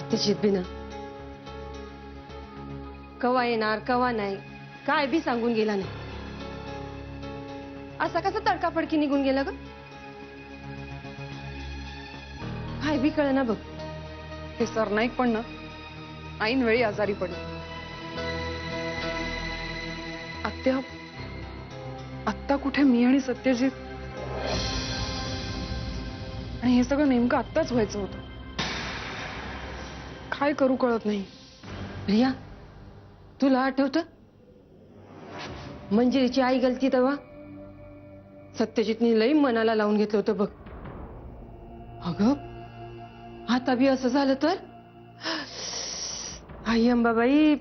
सत्यजित बिना कवा येणार कवा नाही काय बी सांगून गेला नाही. असा कसा तडकाफडकी निघून गेला ग? काय बी कळना बघ. हे सरनाईक पण ना ऐन वेळी आजारी पडले. आत्या आत्ता कुठे मी आणि सत्यजित, आणि हे सगळं नेमकं आत्ताच व्हायचं होतं. काय करू कळत नाही. रिया तुला आठवतं मंजिरीची आई गलती तेव्हा सत्यजितने लई मनाला लावून घेतलं होतं बघ. अगं आता बी असं झालं तर आई अंबाबाई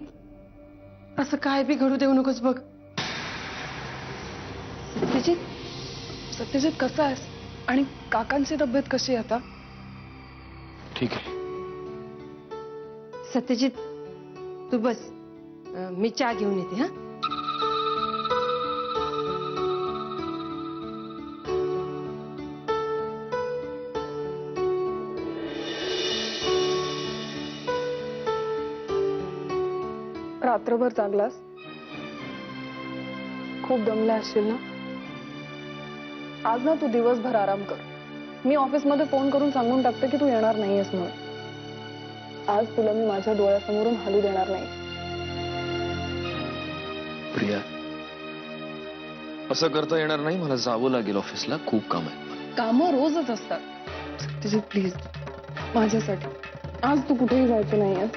असं काय बी घडू देऊ नकोस बघ. सत्यजित सत्यजित कसा आहेस आणि काकांची तब्येत कशी आहे आता? ठीक आहे. सत्यजित तू बस मी चहा घेऊन येते. हा रात्रभर जागलास? खूप दमला असशील ना? आज ना तू दिवसभर आराम कर. मी ऑफिसमध्ये फोन करून सांगून टाकते की तू येणार नाहीयेस म्हणून. आज तुला मी माझ्या डोळ्यासमोरून हलू देणार नाही. प्रिया असं करता येणार नाही. मला जावं लागेल ऑफिसला. खूप काम आहे. कामं रोजच असतात. सत्यजित प्लीज माझ्यासाठी आज तू कुठेही जायचं नाहीयेस.